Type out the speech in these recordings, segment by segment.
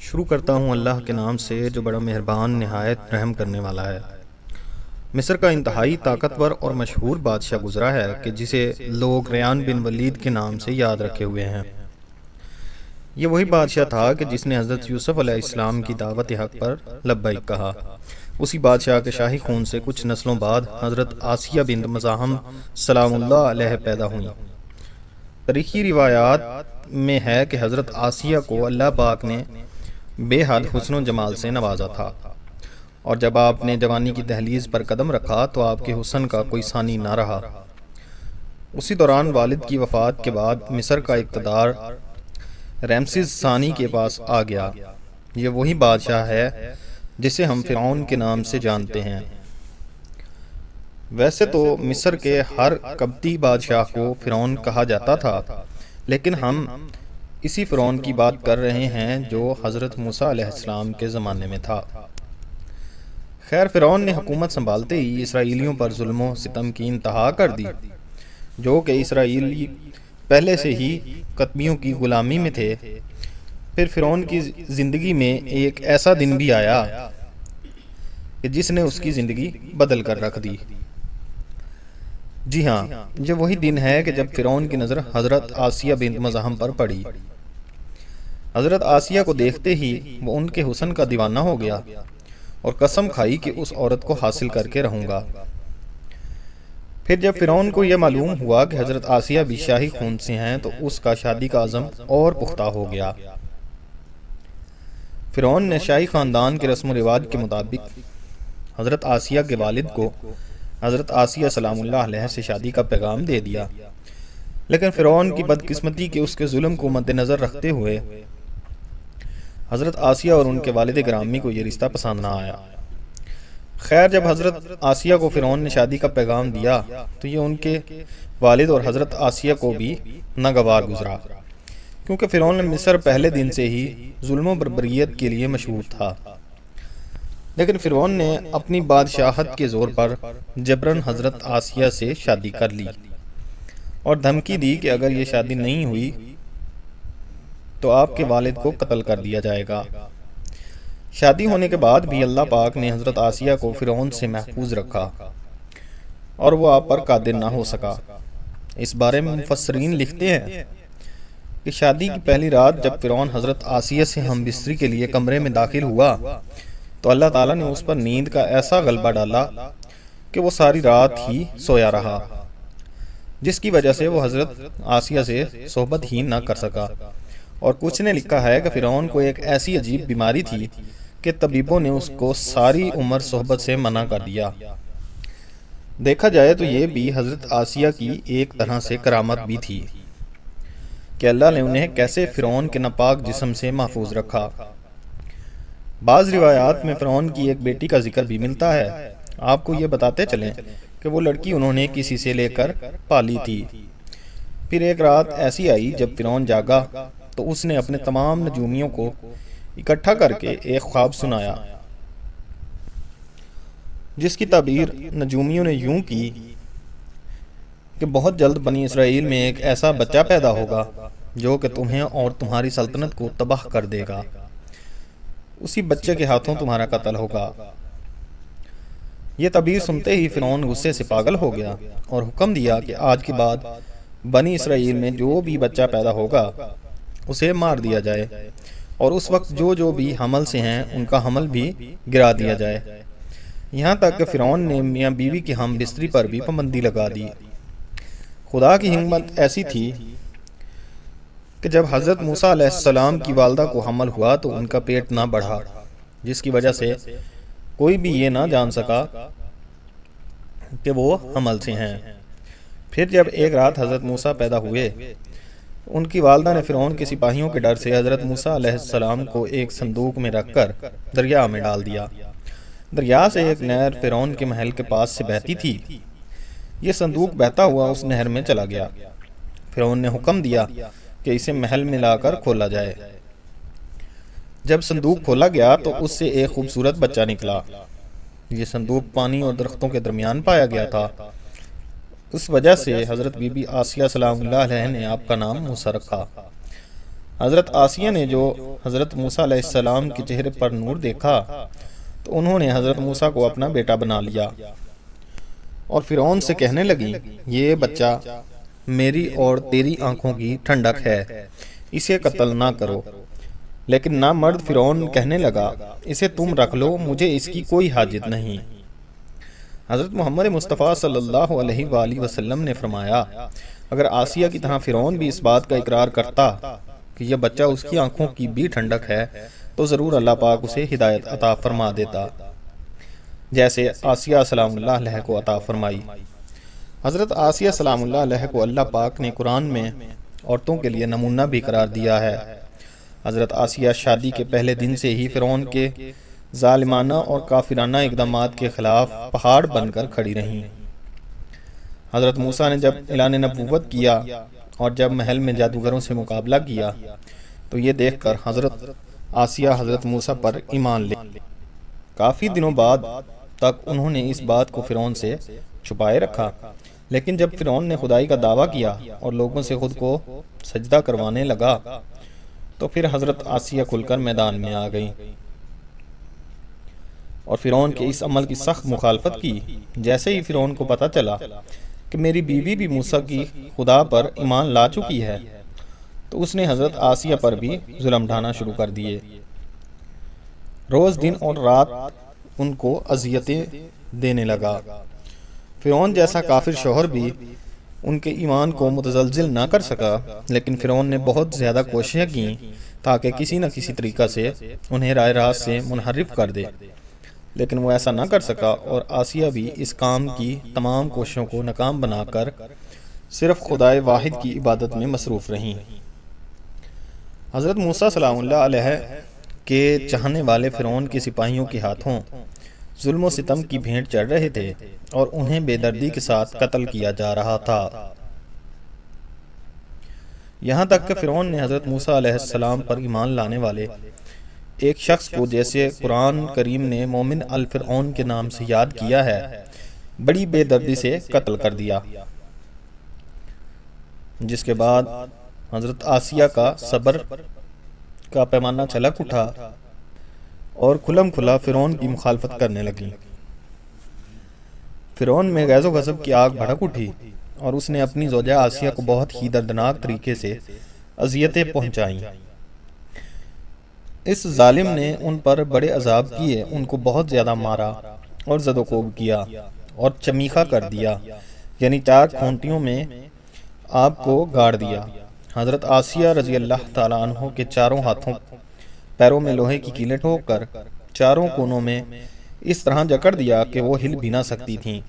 شروع کرتا ہوں اللہ کے نام سے جو بڑا مہربان نہایت رحم کرنے والا ہے۔ مصر کا انتہائی طاقتور اور مشہور بادشاہ گزرا ہے کہ جسے لوگ ریان بن ولید کے نام سے یاد رکھے ہوئے ہیں۔ یہ وہی بادشاہ تھا کہ جس نے حضرت یوسف علیہ السلام کی دعوت حق پر لبیک کہا۔ اسی بادشاہ کے شاہی خون سے کچھ نسلوں بعد حضرت آسیہ بنت مزاحم سلام اللہ علیہ پیدا ہوئیں۔ تاریخی روایات میں ہے کہ حضرت آسیہ کو اللہ پاک نے بے حد حسن و جمال سے نوازا تھا، اور جب آپ نے جوانی کی دہلیز پر قدم رکھا تو آپ کے حسن کا کوئی ثانی نہ رہا۔ اسی دوران والد کی وفات کے بعد مصر کا اقتدار رمسیس ثانی کے پاس آ گیا۔ یہ وہی بادشاہ ہے جسے ہم فرعون کے نام سے جانتے ہیں۔ ویسے تو مصر کے ہر قبطی بادشاہ کو فرعون کہا جاتا تھا، لیکن ہم اسی فرعون کی بات کر رہے ہیں جو حضرت موسیٰ علیہ السلام کے زمانے میں تھا۔ خیر، فرعون نے حکومت سنبھالتے ہی اسرائیلیوں پر ظلم و ستم کی انتہا کر دی، جو کہ اسرائیلی پہلے سے ہی قطبیوں کی غلامی میں تھے۔ پھر فرعون کی زندگی میں ایک ایسا دن بھی آیا کہ جس نے اس کی زندگی بدل کر رکھ دی۔ جی ہاں، یہ وہی دن ہے کہ جب فرعون کی نظر حضرت آسیہ بنت مزاحم پر پڑی۔ حضرت آسیہ کو دیکھتے ہی وہ ان کے حسن کا دیوانہ ہو گیا اور قسم کھائی کہ اس عورت کو حاصل کر کے رہوں گا۔ پھر جب فرعون کو یہ معلوم ہوا کہ حضرت آسیہ بھی شاہی خون سے ہیں تو اس کا شادی کا عزم اور پختہ ہو گیا۔ فرعون نے شاہی خاندان کے رسم و رواج کے مطابق حضرت آسیہ کے والد کو حضرت آسیہ سلام اللہ علیہ سے شادی کا پیغام دے دیا، لیکن فرعون کی بدقسمتی کے اس کے ظلم کو مد نظر رکھتے ہوئے حضرت آسیہ اور ان کے والد گرامی کو یہ رشتہ پسند نہ آیا۔ خیر، جب حضرت آسیہ کو فرعون نے شادی کا پیغام دیا تو یہ ان کے والد اور حضرت آسیہ کو بھی ناگوار گزرا، کیونکہ فرعون مصر پہلے دن سے ہی ظلم و بربریت کے لیے مشہور تھا۔ لیکن فرعون نے اپنی بادشاہت کے زور پر جبراً حضرت آسیہ سے شادی کر لی اور دھمکی دی کہ اگر یہ شادی نہیں ہوئی تو آپ کے والد کو قتل کر دیا جائے گا۔ شادی ہونے کے بعد بھی اللہ پاک نے حضرت آسیہ کو فرعون سے محفوظ رکھا اور وہ آپ پر قادر نہ ہو سکا۔ اس بارے میں مفسرین لکھتے ہیں کہ شادی کی پہلی رات جب فرعون حضرت آسیہ سے ہم بستری کے لیے کمرے میں داخل ہوا تو اللہ تعالیٰ نے اس پر نیند کا ایسا غلبہ ڈالا کہ وہ ساری رات ہی سویا رہا، جس کی وجہ سے وہ حضرت آسیہ سے صحبت ہی نہ کر سکا۔ اور کچھ نے لکھا ہے کہ فرعون کو ایک ایسی عجیب بیماری تھی کہ طبیبوں نے اس کو ساری عمر صحبت سے منع کر دیا۔ دیکھا جائے تو یہ بھی حضرت آسیہ کی ایک طرح سے کرامت بھی تھی کہ اللہ نے انہیں کیسے فرعون کے ناپاک جسم سے محفوظ رکھا۔ بعض روایات میں فرعون کی ایک بیٹی کا ذکر بھی ملتا ہے۔ آپ کو یہ بتاتے چلیں کہ وہ لڑکی انہوں نے کسی سے لے کر پالی تھی۔ پھر ایک رات ایسی آئی جب فرعون جاگا تو اس نے اپنے تمام نجومیوں کو اکٹھا کر کے ایک خواب سنایا، جس کی تعبیر نجومیوں نے یوں کی کہ بہت جلد بنی اسرائیل میں ایک ایسا بچہ پیدا ہوگا جو کہ تمہیں اور تمہاری سلطنت کو تباہ کر دے گا۔ اسی بچے کے ہاتھوں تمہارا قتل ہوگا۔ یہ تعبیر سنتے ہی فرعون غصے سے پاگل ہو گیا اور حکم دیا کہ آج کے بعد بنی اسرائیل میں جو بھی بچہ پیدا ہوگا اسے مار دیا جائے، اور اس وقت جو بھی حمل سے ہیں ان کا حمل بھی گرا دیا جائے۔ یہاں تک کہ فرعون نے میاں بیوی کی ہم بستری پر بھی پابندی لگا دی۔ خدا کی حکمت ایسی تھی کہ جب حضرت موسیٰ علیہ السلام کی والدہ کو حمل ہوا تو ان کا پیٹ نہ بڑھا، جس کی وجہ سے کوئی بھی یہ نہ جان سکا کہ وہ حمل سے ہیں۔ پھر جب ایک رات حضرت موسیٰ پیدا ہوئے، ان کی والدہ نے فرعون کے سپاہیوں کے ڈر سے حضرت موسیٰ علیہ السلام کو ایک صندوق میں رکھ کر دریا میں ڈال دیا۔ دریا سے ایک نہر فرعون کے محل کے پاس سے بہتی تھی۔ یہ صندوق بہتا ہوا اس نہر میں چلا گیا۔ فرعون نے حکم دیا کہ اسے محل میں لا کر کھولا جائے۔ جب صندوق کھولا گیا تو اس سے ایک خوبصورت بچہ نکلا۔ یہ صندوق پانی اور درختوں کے درمیان پایا گیا تھا۔ اس وجہ سے حضرت بی بی آسیہ سلام اللہ علیہ نے آپ کا نام موسیٰ رکھا۔ حضرت آسیہ نے جو حضرت موسیٰ علیہ السلام کے چہرے پر نور دیکھا تو انہوں نے حضرت موسیٰ کو اپنا بیٹا بنا لیا اور فرعون سے کہنے لگی، یہ بچہ میری اور تیری آنکھوں کی ٹھنڈک ہے، اسے قتل نہ کرو۔ لیکن نامرد فرعون کہنے لگا، اسے تم رکھ لو، مجھے اس کی کوئی حاجت نہیں۔ حضرت محمد مصطفیٰ صلی اللہ علیہ وآلہ وسلم نے فرمایا، اگر آسیہ کی طرح فرعون بھی اس بات کا اقرار کرتا کہ یہ بچہ اس کی آنکھوں کی بھی ٹھنڈک ہے تو ضرور اللہ پاک اسے ہدایت عطا فرما دیتا، جیسے آسیہ سلام اللہ علیہ کو عطا فرمائی۔ حضرت آسیہ سلام اللہ علیہ کو اللہ پاک نے قرآن میں عورتوں کے لیے نمونہ بھی قرار دیا ہے۔ حضرت آسیہ شادی کے پہلے دن سے ہی فرعون کے ظالمانہ اور کافرانہ اقدامات کے خلاف پہاڑ بن کر کھڑی رہیں۔ حضرت موسیٰ نے جب اعلان نبوت کیا اور جب محل میں جادوگروں سے مقابلہ کیا تو یہ دیکھ کر حضرت آسیہ حضرت موسیٰ پر ایمان لے۔ کافی دنوں بعد تک انہوں نے اس بات کو فرعون سے چھپائے رکھا، لیکن جب فرعون نے خدائی کا دعویٰ کیا اور لوگوں سے خود کو سجدہ کروانے لگا تو پھر حضرت آسیہ کھل کر میدان میں آ گئی اور فرعون کے اس عمل کی سخت مخالفت کی۔ جیسے ہی فرعون کو پتہ چلا کہ میری بیوی بھی موسیٰ کی خدا پر ایمان لا چکی ہے تو اس نے حضرت آسیہ پر بھی ظلم ڈھانا شروع کر دیے۔ روز دن اور رات ان کو اذیتیں دینے لگا۔ فرعون جیسا کافر شوہر بھی ان کے ایمان کو متزلزل نہ کر سکا، لیکن فرعون نے بہت زیادہ کوششیں کی تاکہ کسی نہ کسی طریقہ سے انہیں راہ راست سے منحرف کر دے، لیکن وہ ایسا نہ کر سکا اور آسیہ بھی اس کام کی تمام کوششوں کو ناکام بنا کر صرف خدائے واحد کی عبادت میں مصروف رہیں۔ حضرت موسیٰ سلام اللہ علیہ کے چاہنے والے فرعون کے سپاہیوں کے ہاتھوں ظلم و ستم کی بھیٹ چڑھ رہے تھے اور انہیں بے دردی کے ساتھ قتل کیا جا رہا تھا، یہاں تک کہ فرعون نے حضرت موسیٰ علیہ السلام پر ایمان لانے والے ایک شخص کو، جیسے قرآن کریم نے مومن الفرعون کے نام سے یاد کیا ہے، بڑی بے دردی سے قتل کر دیا، جس کے بعد حضرت آسیہ کا صبر کا پیمانہ چھلک اٹھا اور کھلم کھلا فرعون کی مخالفت کرنے لگی۔ فرعون میں غیظ و غضب کی آگ بھڑک اٹھی اور اس نے اپنی زوجہ آسیہ کو بہت ہی دردناک طریقے سے اذیتیں پہنچائیں۔ اس ظالم نے ان پر بڑے عذاب کیے، ان کو بہت زیادہ مارا اور زد و کوب کیا اور چمیخا کر دیا، یعنی 4 کھونٹیوں میں آپ کو گاڑ دیا۔ حضرت آسیہ رضی اللہ تعالیٰ عنہ کے چاروں ہاتھوں پیروں میں لوہے کی کیلیں ٹھوک کر چاروں کونوں میں اس طرح جکڑ دیا کہ وہ ہل بھی نہ سکتی تھیں،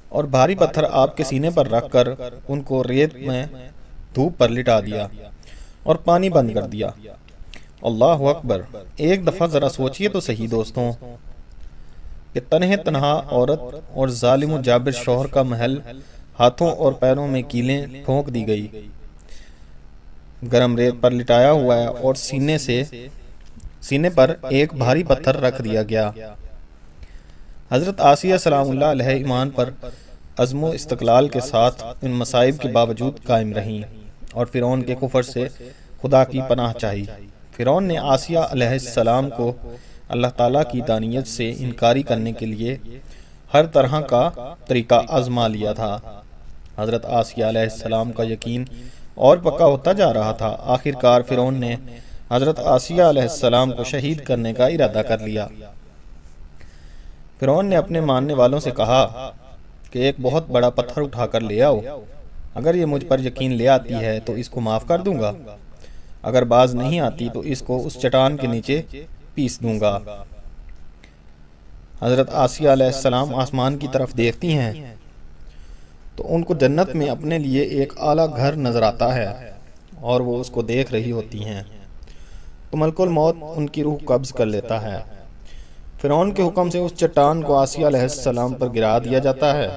اور بھاری پتھر آپ کے سینے پر رکھ کر ان کو ریت میں دھوپ پر لٹا دیا اور پانی بند کر دیا۔ اللہ اکبر! ایک دفعہ ذرا سوچئے تو صحیح دوستوں کہ تنہا عورت اور ظالم و جابر شوہر کا محل ہاتھوں اور پیروں میں کیلیں ٹھونک دی گئی، گرم ریت پر لٹایا ہوا ہے اور سینے پر ایک بھاری پتھر رکھ دیا گیا۔ حضرت آسیہ سلام اللہ علیہ ایمان پر عزم و استقلال کے ساتھ ان مصائب کے باوجود قائم رہیں اور فرعون کے کفر سے خدا کی پناہ چاہی۔ فرعون نے آسیہ علیہ السلام کو اللہ تعالیٰ کی دانیت سے انکاری کرنے کے لیے ہر طرح کا طریقہ آزما لیا تھا۔ حضرت آسیہ علیہ السلام کا یقین اور پکا ہوتا جا رہا تھا۔ آخر کار فرعون نے حضرت آسیہ علیہ السلام کو شہید کرنے کا ارادہ کر لیا۔ فرعون نے اپنے ماننے والوں سے کہا کہ ایک بہت بڑا پتھر اٹھا کر لے آؤ، اگر یہ مجھ پر یقین لے آتی ہے تو اس کو معاف کر دوں گا، اگر باز نہیں آتی تو اس کو اس چٹان کے نیچے پیس دوں گا۔ حضرت آسیہ علیہ السلام آسمان کی طرف دیکھتی ہیں تو ان کو جنت میں اپنے لیے ایک اعلیٰ گھر نظر آتا ہے اور وہ اس کو دیکھ رہی ہوتی ہیں تو ملک الموت ان کی روح قبض کر لیتا ہے۔ فرعون کے حکم سے اس چٹان کو آسیہ علیہ السلام پر گرا دیا جاتا ہے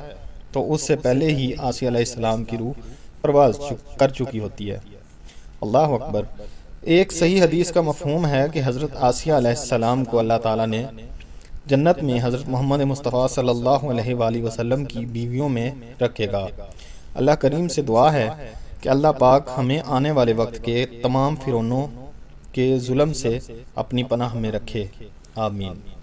تو اس سے پہلے ہی آسیہ علیہ السلام کی روح پرواز کر چکی ہوتی ہے۔ اللہ اکبر! ایک صحیح حدیث کا مفہوم ہے کہ حضرت آسیہ علیہ السلام کو اللہ تعالیٰ نے جنت میں حضرت محمد مصطفیٰ صلی اللہ علیہ وآلہ وسلم کی بیویوں میں رکھے گا۔ اللہ کریم سے دعا ہے کہ اللہ پاک ہمیں آنے والے وقت کے تمام فرعونوں کے ظلم سے اپنی پناہ میں رکھے، آمین۔